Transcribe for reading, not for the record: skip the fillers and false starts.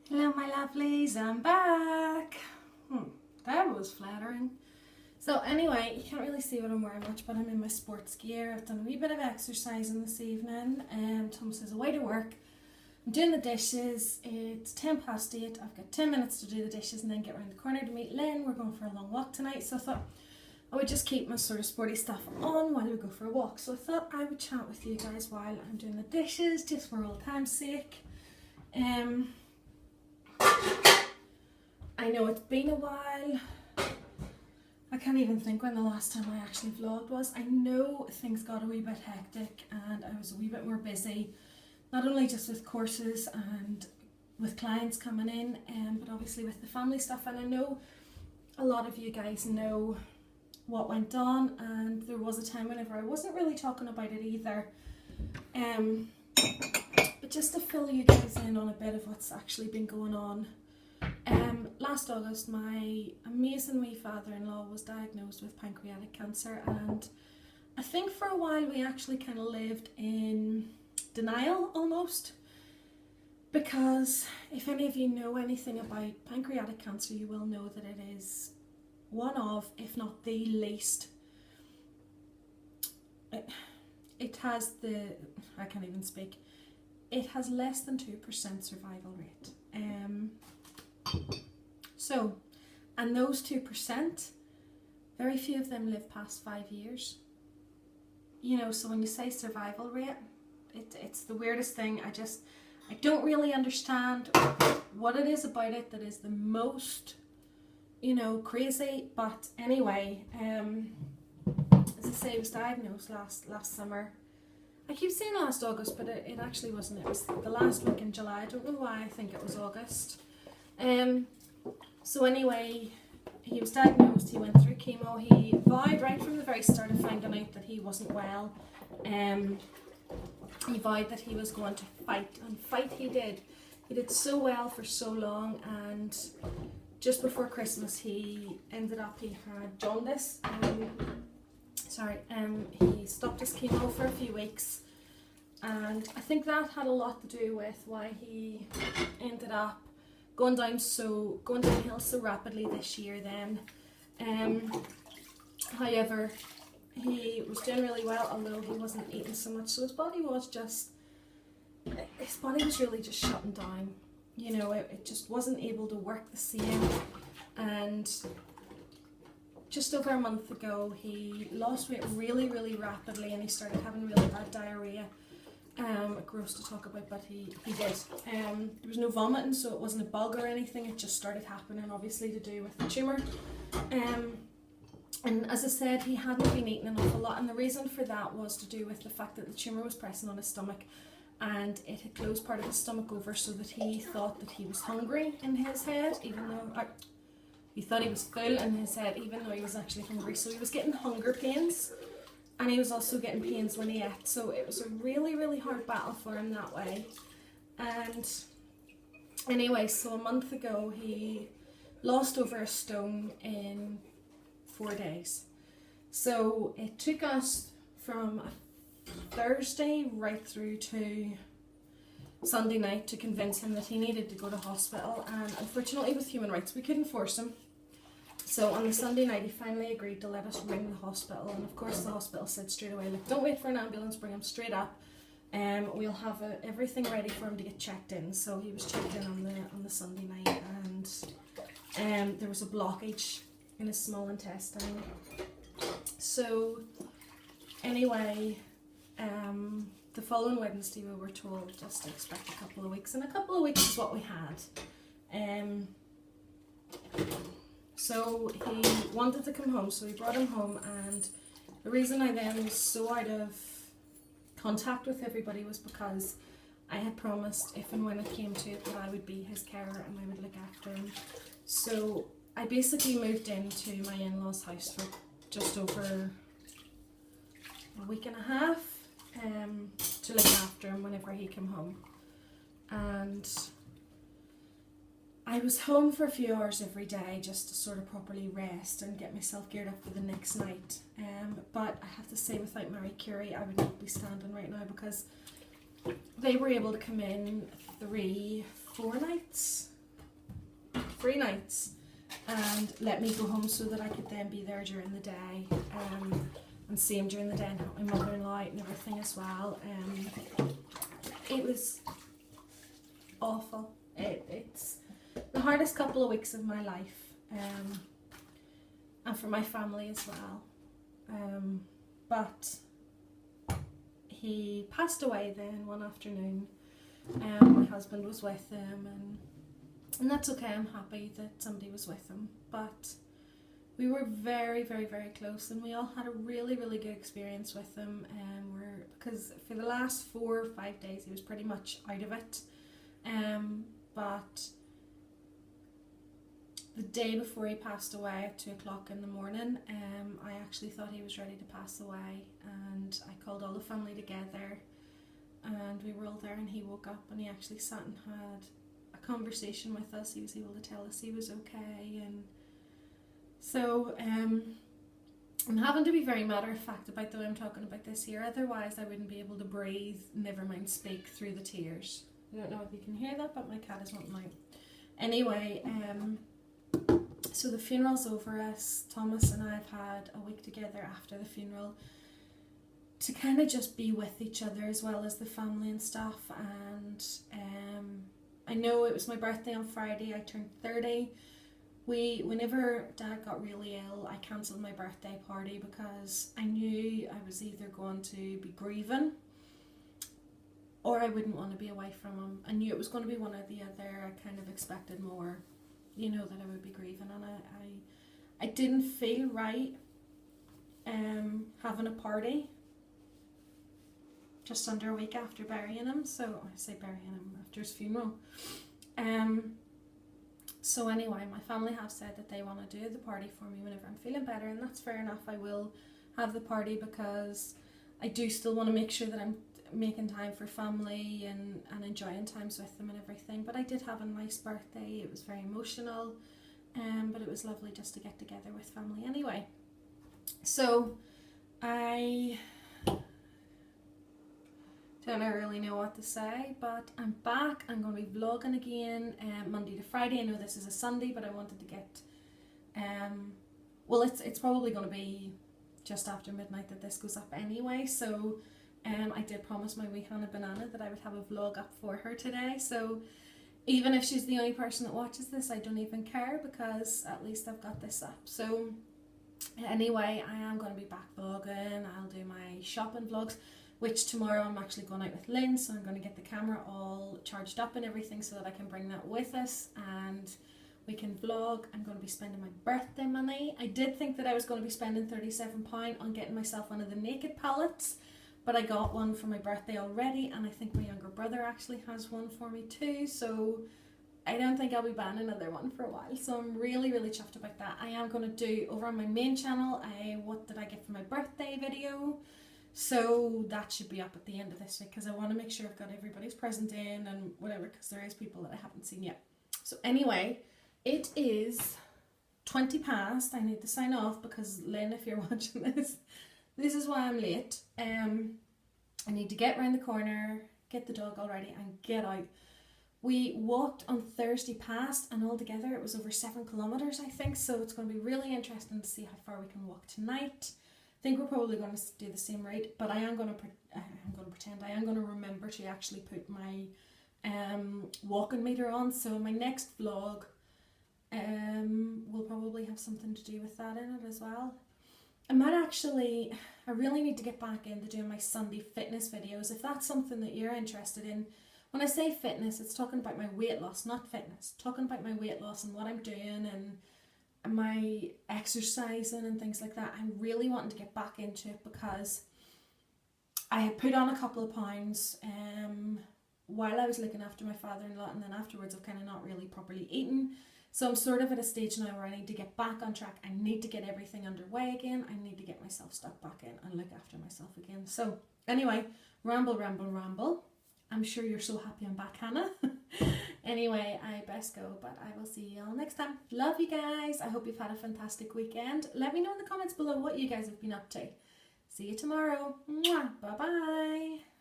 Hello my lovelies, I'm back. That was flattering. So anyway, you can't really see what I'm wearing much, but I'm in my sports gear. I've done a wee bit of exercising this evening and Thomas is away to work. I'm doing the dishes. It's 8:10. I've got 10 minutes to do the dishes and then get around the corner to meet Lynn. We're going for a long walk tonight, so I thought I would just keep my sort of sporty stuff on while we go for a walk. So I thought I would chat with you guys while I'm doing the dishes, just for old time's sake. I know it's been a while. I can't even think when the last time I actually vlogged was. I know things got a wee bit hectic and I was a wee bit more busy, not only just with courses and with clients coming in, but obviously with the family stuff. And I know a lot of you guys know what went on, and there was a time whenever I wasn't really talking about it either. But just to fill you guys in on a bit of what's actually been going on. Last August, my amazing wee father-in-law was diagnosed with pancreatic cancer, and I think for a while we actually kind of lived in denial almost, because if any of you know anything about pancreatic cancer, you will know that it is one of, if not the least, it has the, I can't even speak, it has less than 2% survival rate. And those 2%, very few of them live past 5 years. You know, so when you say survival rate, it's the weirdest thing. I don't really understand what it is about it that is the most, crazy. But anyway, as I say, I was diagnosed last summer. I keep saying last August, but it actually wasn't. It was the last week in July. I don't know why I think it was August. So anyway, he was diagnosed, he went through chemo, he vowed right from the very start of finding out that he wasn't well. He vowed that he was going to fight, and fight he did. He did so well for so long, and just before Christmas he ended up, he had jaundice. He stopped his chemo for a few weeks, and I think that had a lot to do with why he ended up going downhill so rapidly this year then. However, he was doing really well, although he wasn't eating so much, so his body was really just shutting down. You know, it just wasn't able to work the same. And just over a month ago he lost weight really, really rapidly, and he started having really bad diarrhea. Gross to talk about, but he did. There was no vomiting, so it wasn't a bug or anything, it just started happening, obviously to do with the tumour. And as I said, he hadn't been eating an awful lot, and the reason for that was to do with the fact that the tumour was pressing on his stomach, and it had closed part of his stomach over so that he thought that he was hungry in his head, even though he thought he was full in his head, even though he was actually hungry. So he was getting hunger pains, and he was also getting pains when he ate. So it was a really, really hard battle for him that way. And anyway, so a month ago he lost over a stone in 4 days. So it took us from Thursday right through to Sunday night to convince him that he needed to go to hospital, and unfortunately with human rights we couldn't force him. So on the Sunday night he finally agreed to let us ring the hospital, and of course the hospital said straight away, look, don't wait for an ambulance, bring him straight up. We'll have everything ready for him to get checked in. So he was checked in on the Sunday night, and there was a blockage in his small intestine. So anyway, the following Wednesday we were told just to expect a couple of weeks, and a couple of weeks is what we had. So he wanted to come home, so we brought him home, and the reason I then was so out of contact with everybody was because I had promised, if and when it came to it, that I would be his carer and I would look after him. So I basically moved into my in-laws' house for just over a week and a half to look after him whenever he came home. And I was home for a few hours every day just to sort of properly rest and get myself geared up for the next night. But I have to say, without Marie Curie, I would not be standing right now, because they were able to come in 3-4 nights 3 nights and let me go home so that I could then be there during the day and see him during the day and help my mother-in-law out and everything as well. It was awful. It's the hardest couple of weeks of my life, and for my family as well. But he passed away then one afternoon. My husband was with him, and that's okay. I'm happy that somebody was with him. But we were very, very, very close, and we all had a really, really good experience with him. Because for the last 4 or 5 days he was pretty much out of it. But the day before he passed away at 2 o'clock in the morning, I actually thought he was ready to pass away, and I called all the family together, and we were all there, and he woke up and he actually sat and had a conversation with us. He was able to tell us he was okay, and so I'm having to be very matter of fact about the way I'm talking about this here, otherwise I wouldn't be able to breathe, never mind speak, through the tears. I don't know if you can hear that, but my cat is wanting out. Anyway, so the funeral's over us. Thomas and I have had a week together after the funeral to kind of just be with each other as well as the family and stuff. And I know it was my birthday on Friday. I turned 30. Whenever Dad got really ill, I cancelled my birthday party because I knew I was either going to be grieving or I wouldn't want to be away from him. I knew it was going to be one or the other. I kind of expected more, you know, that I would be grieving, and I didn't feel right having a party just under a week after burying him. So I say burying him, after his funeral. So anyway, my family have said that they want to do the party for me whenever I'm feeling better, and that's fair enough. I will have the party because I do still want to make sure that I'm making time for family and enjoying times with them and everything. But I did have a nice birthday. It was very emotional, but it was lovely just to get together with family anyway. So I don't really know what to say, but I'm back. I'm going to be vlogging again Monday to Friday. I know this is a Sunday, but I wanted to get well, it's probably going to be just after midnight that this goes up anyway, so I did promise my wee Hannah Banana that I would have a vlog up for her today. So even if she's the only person that watches this, I don't even care, because at least I've got this up. So anyway, I am going to be back vlogging. I'll do my shopping vlogs, which tomorrow I'm actually going out with Lynn, so I'm going to get the camera all charged up and everything so that I can bring that with us and we can vlog. I'm going to be spending my birthday money. I did think that I was going to be spending £37 on getting myself one of the Naked palettes, but I got one for my birthday already, and I think my younger brother actually has one for me too, so I don't think I'll be buying another one for a while. So I'm really, really chuffed about that. I am going to do, over on my main channel, what did I get for my birthday video. So that should be up at the end of this week, because I want to make sure I've got everybody's present in and whatever, because there is people that I haven't seen yet. So anyway, it is 20 past. I need to sign off because, Lynn, if you're watching this, this is why I'm late. I need to get round the corner, get the dog all ready and get out. We walked on Thursday past, and altogether it was over 7 kilometres, I think, so it's going to be really interesting to see how far we can walk tonight. I think we're probably going to do the same route, but I am going to remember to actually put my walking meter on, so my next vlog will probably have something to do with that in it as well. I really need to get back into doing my Sunday fitness videos, if that's something that you're interested in. When I say fitness, it's talking about my weight loss, not fitness. Talking about my weight loss and what I'm doing and my exercising and things like that. I'm really wanting to get back into it because I had put on a couple of pounds while I was looking after my father-in-law, and then afterwards I've kind of not really properly eaten. So I'm sort of at a stage now where I need to get back on track. I need to get everything underway again. I need to get myself stuck back in and look after myself again. So anyway, ramble. I'm sure you're so happy I'm back, Hannah. Anyway, I best go, but I will see you all next time. Love you guys. I hope you've had a fantastic weekend. Let me know in the comments below what you guys have been up to. See you tomorrow. Mwah. Bye-bye.